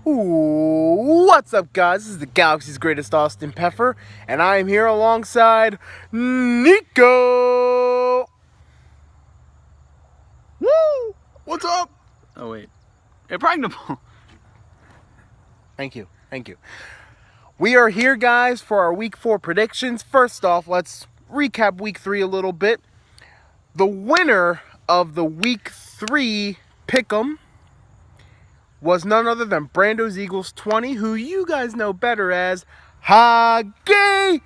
What's up, guys? This is the Galaxy's greatest Austin Peffer, and I am here alongside Nico. Woo! What's up? Oh, wait. Impregnable. Thank you. We are here, guys, for our Week 4 predictions. First off, let's recap Week 3 a little bit. The winner of the Week 3 Pick'em was none other than Brando's Eagles 20, who you guys know better as Hagie.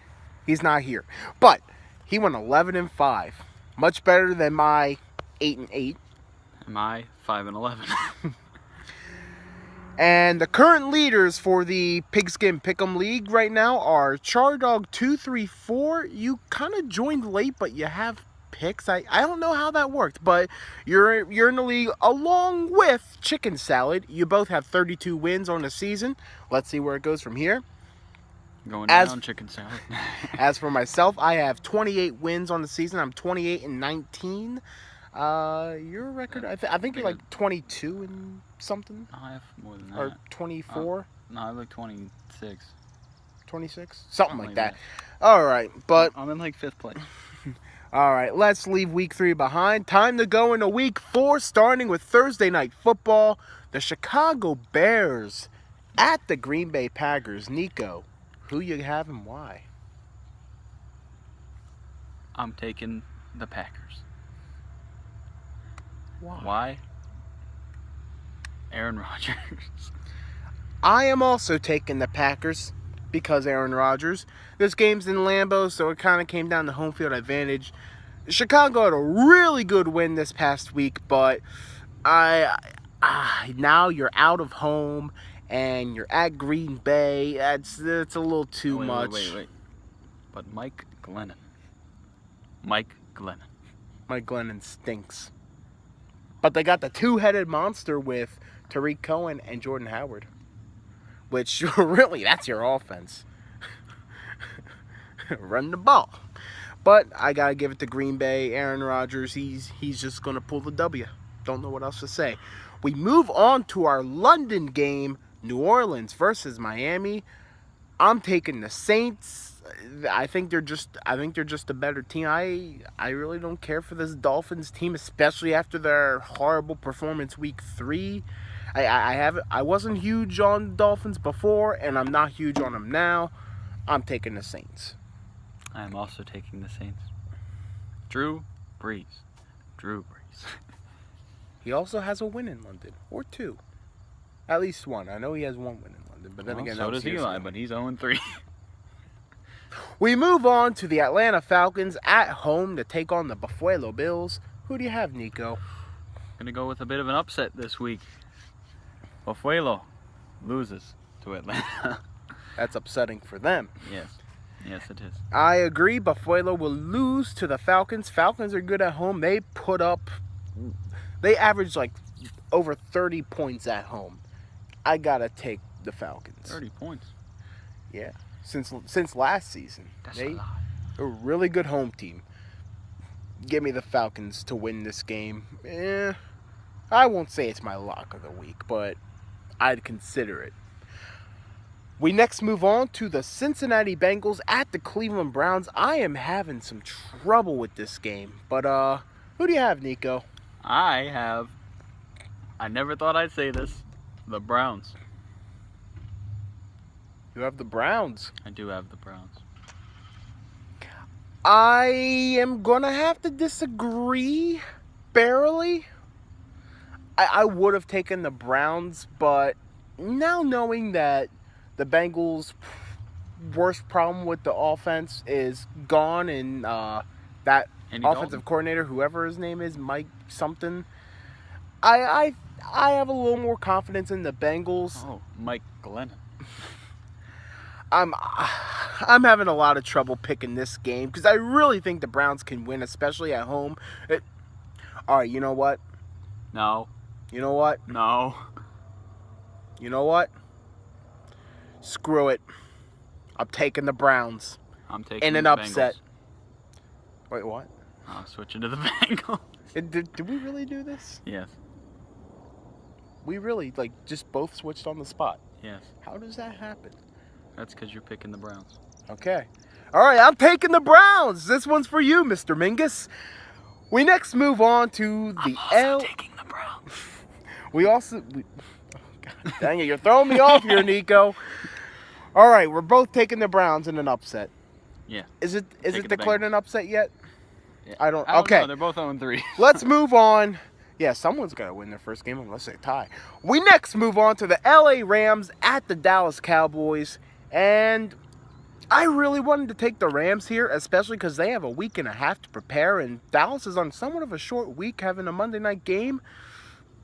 He's not here, but he went 11-5, much better than my 8-8. Am I 5-11? And the current leaders for the Pigskin Pick'em League right now are Chardog234. You kind of joined late, but you have picks. I don't know how that worked, but you're in the league along with Chicken Salad. You both have 32 wins on the season. Let's see where it goes from here. Going down, Chicken Salad. As for myself, I have 28 wins on the season. I'm 28-19. Your record, I think you're like 22 and something. No, I have more than that. Or 24. No, I have like 26. 26? Something like that. All right, but I'm in like 5th place. All right, let's leave Week 3 behind. Time to go into Week 4, starting with Thursday Night Football. The Chicago Bears at the Green Bay Packers. Nico, who you have and why? I'm taking the Packers. Why? Aaron Rodgers. I am also taking the Packers because Aaron Rodgers. This game's in Lambeau, so it kind of came down to home field advantage. Chicago had a really good win this past week, but now you're out of home and you're at Green Bay. It's a little too much. Wait. But Mike Glennon stinks. But they got the two-headed monster with Tariq Cohen and Jordan Howard, which really, that's your offense. Run the ball. But I got to give it to Green Bay. Aaron Rodgers, he's just going to pull the W. Don't know what else to say. We move on to our London game, New Orleans versus Miami. I'm taking the Saints. I think they're just a better team. I really don't care for this Dolphins team, especially after their horrible performance Week 3. I wasn't huge on Dolphins before, and I'm not huge on them now. I'm taking the Saints. I am also taking the Saints. Drew Brees. He also has a win in London, or two. At least one. I know he has one win in London, but then again, so does Eli, but he's 0-3. We move on to the Atlanta Falcons at home to take on the Buffalo Bills. Who do you have, Nico? Gonna go with a bit of an upset this week. Buffalo loses to Atlanta. That's upsetting for them. Yes, it is. I agree. Buffalo will lose to the Falcons. Falcons are good at home. They average like over 30 points at home. I gotta take the Falcons. 30 points. Yeah, since last season. That's a lot. A really good home team. Give me the Falcons to win this game. I won't say it's my lock of the week, but I'd consider it. We next move on to the Cincinnati Bengals at the Cleveland Browns. I am having some trouble with this game, but who do you have, Nico? I never thought I'd say this, the Browns. You have the Browns. I do have the Browns. I am going to have to disagree, barely. I would have taken the Browns, but now knowing that the Bengals' worst problem with the offense is gone, and that offensive coordinator, whoever his name is, Mike something, I have a little more confidence in the Bengals. Oh, Mike Glennon. I'm having a lot of trouble picking this game because I really think the Browns can win, especially at home. All right, you know what? No. You know what? No. You know what? Screw it. I'm taking the Browns. I'm taking in an the upset. Bengals. Wait, what? I'm switching to the Bengals. Did we really do this? Yes. We really, just both switched on the spot. Yes. How does that happen? That's because you're picking the Browns. Okay. All right, I'm taking the Browns. This one's for you, Mr. Mingus. We next move on to the Taking the Browns. oh, God dang it, you're throwing me off here, Nico. All right, we're both taking the Browns in an upset. Yeah. Is it Taking the declared an upset yet? Yeah. I don't know. They're both 0-3. Let's move on. Yeah, someone's got to win their first game unless they tie. We next move on to the LA Rams at the Dallas Cowboys. And I really wanted to take the Rams here, especially because they have a week and a half to prepare. And Dallas is on somewhat of a short week having a Monday night game.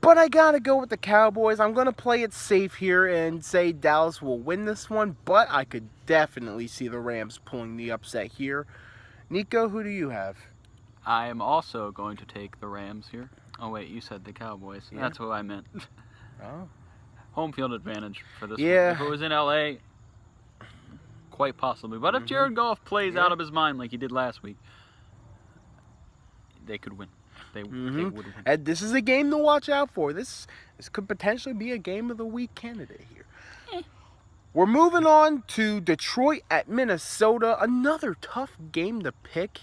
But I got to go with the Cowboys. I'm going to play it safe here and say Dallas will win this one. But I could definitely see the Rams pulling the upset here. Nico, who do you have? I am also going to take the Rams here. Oh, wait, you said the Cowboys. Yeah. That's what I meant. Oh. Home field advantage for this Yeah. one. If it was in LA, quite possibly. But if Jared Goff plays out of his mind like he did last week, they could win. They would win. And this is a game to watch out for. This could potentially be a game of the week candidate here. We're moving on to Detroit at Minnesota. Another tough game to pick.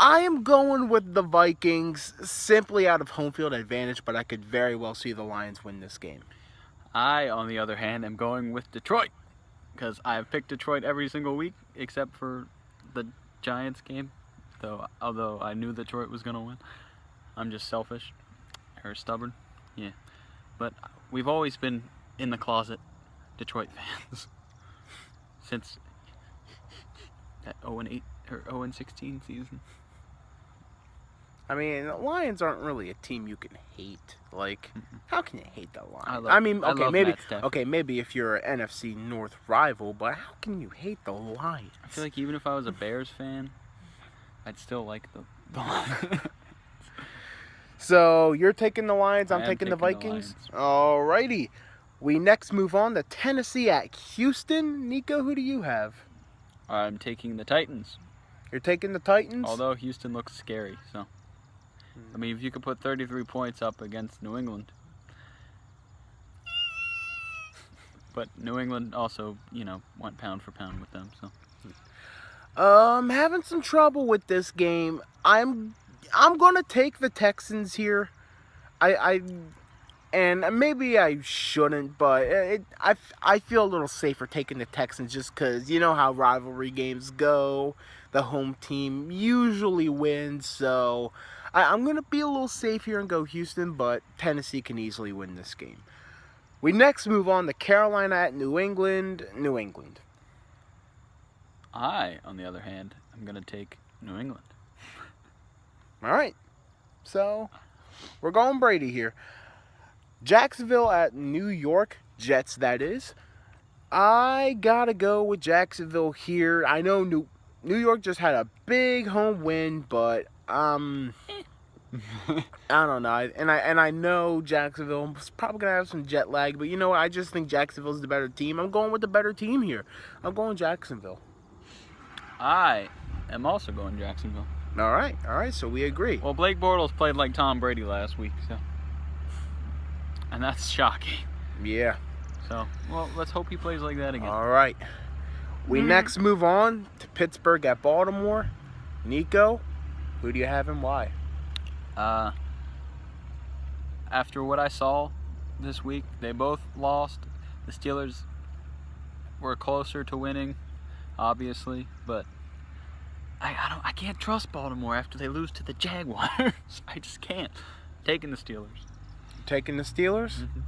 I am going with the Vikings simply out of home field advantage, but I could very well see the Lions win this game. I, on the other hand, am going with Detroit because I've picked Detroit every single week except for the Giants game. Although I knew Detroit was going to win. I'm just selfish or stubborn. Yeah. But we've always been in the closet Detroit fans since that 0-8 or 0-16 season. I mean, the Lions aren't really a team you can hate. Like, how can you hate the Lions? I love Matt Stafford. maybe if you're an NFC North rival, but how can you hate the Lions? I feel like even if I was a Bears fan, I'd still like the Lions. So you're taking the Lions, I'm I am taking the taking the Vikings. Alrighty. We next move on to Tennessee at Houston. Nico, who do you have? I'm taking the Titans. You're taking the Titans? Although Houston looks scary, so. I mean, if you could put 33 points up against New England. But New England also, went pound for pound with them, so. Having some trouble with this game. I'm gonna take the Texans here. And maybe I shouldn't, but I feel a little safer taking the Texans just because you know how rivalry games go. The home team usually wins, so I'm going to be a little safe here and go Houston, but Tennessee can easily win this game. We next move on to Carolina at New England. New England. I, on the other hand, am going to take New England. All right. So, we're going Brady here. Jacksonville at New York. Jets, that is. I got to go with Jacksonville here. I know New York just had a big home win, but I don't know. And I know Jacksonville is probably going to have some jet lag, but you know what? I just think Jacksonville's the better team. I'm going with the better team here. I'm going Jacksonville. I am also going Jacksonville. All right, so we agree. Well, Blake Bortles played like Tom Brady last week, so. And that's shocking. Yeah. So, well, let's hope he plays like that again. All right. We next move on to Pittsburgh at Baltimore. Nico, who do you have and why? After what I saw this week, they both lost. The Steelers were closer to winning, obviously, but I can't trust Baltimore after they lose to the Jaguars. I just can't. Taking the Steelers. Taking the Steelers? Mm-hmm.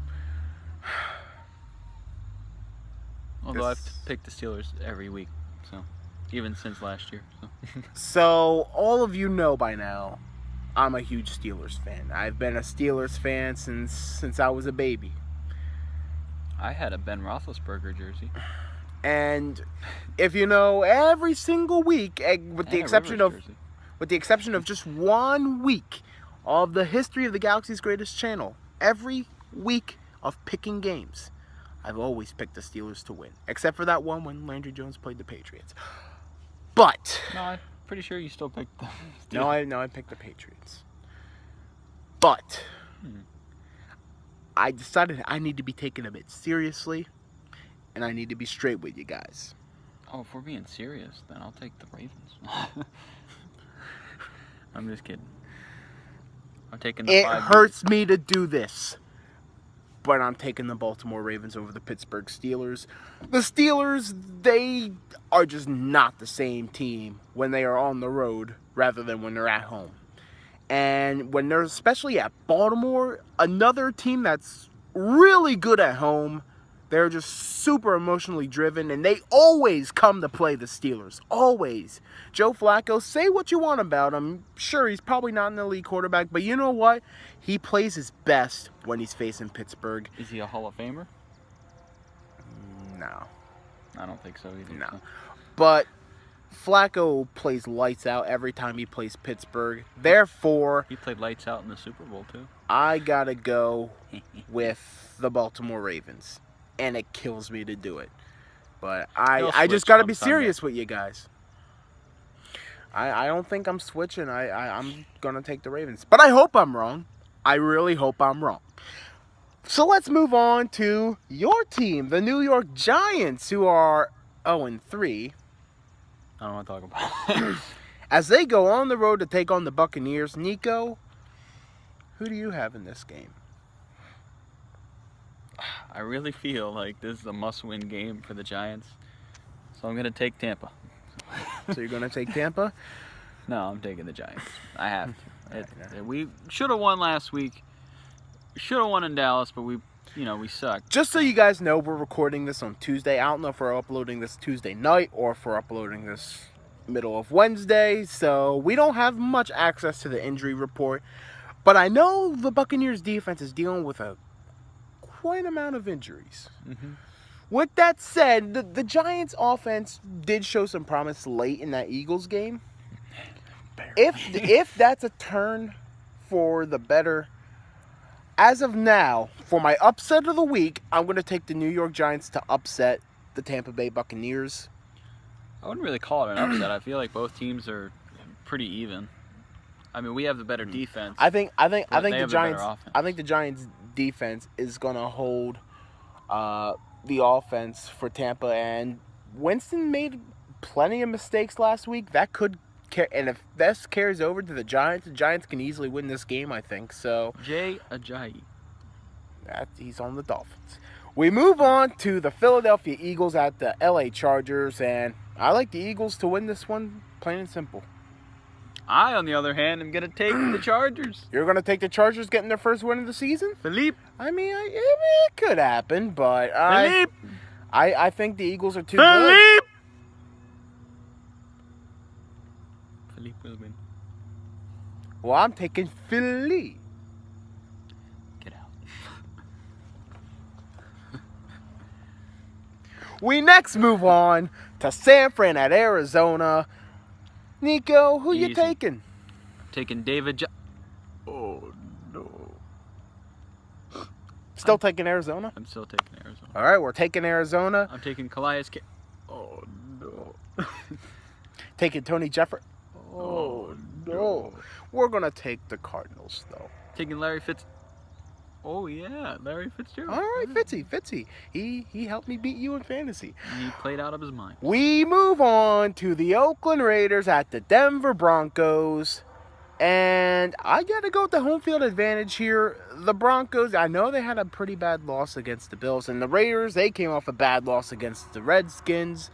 Although I've picked the Steelers every week, so even since last year. So all of you know by now, I'm a huge Steelers fan. I've been a Steelers fan since I was a baby. I had a Ben Roethlisberger jersey. And if you know, every single week, with the exception of just 1 week of the history of the Galaxy's Greatest Channel, every week of picking games, I've always picked the Steelers to win, except for that one when Landry Jones played the Patriots. But no, I'm pretty sure you still picked the Steelers. No, I picked the Patriots. But I decided I need to be taken a bit seriously, and I need to be straight with you guys. Oh, if we're being serious, then I'll take the Ravens. I'm just kidding. I'm taking the It 5 hurts me to do this, but I'm taking the Baltimore Ravens over the Pittsburgh Steelers. The Steelers, they are just not the same team when they are on the road rather than when they're at home. And when they're especially at Baltimore, another team that's really good at home, they're just super emotionally driven, and they always come to play the Steelers. Always. Joe Flacco, say what you want about him. Sure, he's probably not an elite quarterback, but you know what? He plays his best when he's facing Pittsburgh. Is he a Hall of Famer? No. I don't think so either. No. But Flacco plays lights out every time he plays Pittsburgh. Therefore, He played lights out in the Super Bowl, too. I gotta go with the Baltimore Ravens. And it kills me to do it. But I just gotta be serious with you guys. I don't think I'm switching. I'm gonna take the Ravens. But I hope I'm wrong. I really hope I'm wrong. So let's move on to your team, the New York Giants, who are 0-3. I don't want to talk about it. As they go on the road to take on the Buccaneers. Nico, who do you have in this game? I really feel like this is a must-win game for the Giants, so I'm going to take Tampa. So you're going to take Tampa? No, I'm taking the Giants. I have to. We should have won last week. Should have won in Dallas, but we sucked. Just so you guys know, we're recording this on Tuesday. I don't know if we're uploading this Tuesday night or if we're uploading this middle of Wednesday, so we don't have much access to the injury report. But I know the Buccaneers defense is dealing with a quite amount of injuries. Mm-hmm. With that said, the Giants offense did show some promise late in that Eagles game. If that's a turn for the better, as of now, for my upset of the week, I'm going to take the New York Giants to upset the Tampa Bay Buccaneers. I wouldn't really call it an upset. I feel like both teams are pretty even. I mean, we have the better defense. I think the Giants defense is going to hold the offense for Tampa, and Winston made plenty of mistakes last week. That could and if this carries over to the Giants can easily win this game, I think. So Jay Ajayi. He's on the Dolphins. We move on to the Philadelphia Eagles at the LA Chargers, and I like the Eagles to win this one, plain and simple. I, on the other hand, am going to take the Chargers. You're going to take the Chargers getting their first win of the season? Philippe. I mean, it could happen, but I think the Eagles are too good. Philippe will win. Well, I'm taking Philly. Get out. We next move on to San Fran at Arizona. Nico, who you taking? I'm taking David Oh, no. Still taking Arizona? I'm still taking Arizona. All right, we're taking Arizona. I'm taking Calais. Oh, no. Taking Tony Jefferson. Oh, no. We're going to take the Cardinals, though. Taking Larry Oh, yeah, Larry Fitzgerald. All right, Fitzy. He helped me beat you in fantasy. He played out of his mind. We move on to the Oakland Raiders at the Denver Broncos. And I got to go with the home field advantage here. The Broncos, I know they had a pretty bad loss against the Bills. And the Raiders, they came off a bad loss against the Redskins.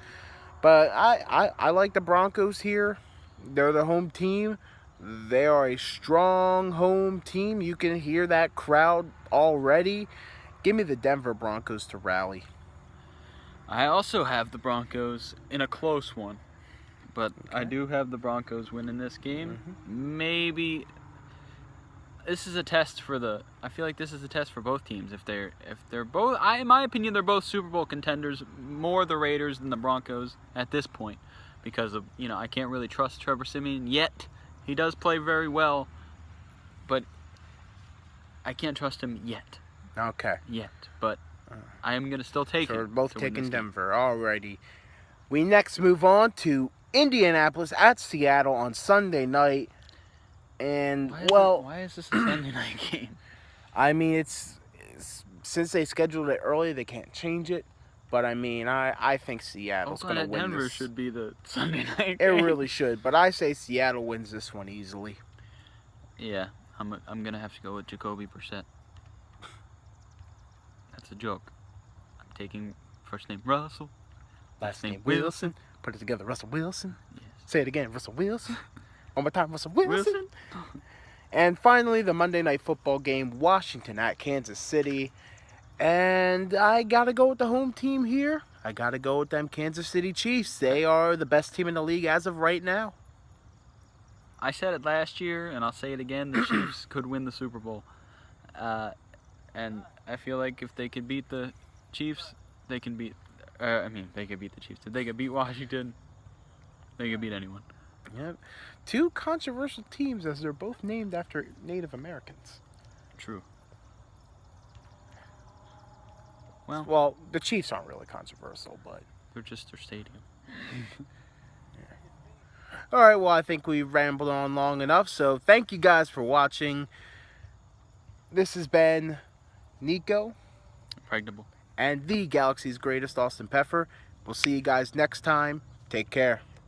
But I like the Broncos here. They're the home team. They are a strong home team. You can hear that crowd already. Give me the Denver Broncos to rally. I also have the Broncos in a close one. But Okay. I do have the Broncos winning this game. Mm-hmm. Maybe this is a test for I feel like this is a test for both teams. If they're both, in my opinion, they're both Super Bowl contenders. More the Raiders than the Broncos at this point, because of I can't really trust Trevor Siemian yet. He does play very well, but I can't trust him yet. Okay. But I am gonna still take it. So we're both taking Denver. Alrighty. We next move on to Indianapolis at Seattle on Sunday night. And, why is this a Sunday night game? I mean, it's since they scheduled it early, they can't change it. But I mean, I think Seattle's going Oakland to at win Denver this. should be the Sunday night It game. really should. But I say Seattle wins this one easily. Yeah, I'm gonna have to go with Jacoby Brissett. That's a joke. I'm taking first name Russell, Last name Wilson. Wilson. Put it together, Russell Wilson. Yes. Say it again, Russell Wilson. One more time, Russell Wilson. Wilson. And finally, the Monday Night Football game, Washington at Kansas City. And I got to go with the home team here. I got to go with them Kansas City Chiefs. They are the best team in the league as of right now. I said it last year, and I'll say it again. The Chiefs could win the Super Bowl, and I feel like if they could beat the Chiefs, they can beat. They could beat the Chiefs. If they could beat Washington, they could beat anyone. Yep. Two controversial teams as they're both named after Native Americans. True. Well, the Chiefs aren't really controversial, but... They're just their stadium. All right, well, I think we've rambled on long enough, so thank you guys for watching. This has been Nico. Pregnable. And the Galaxy's greatest, Austin Peffer. We'll see you guys next time. Take care.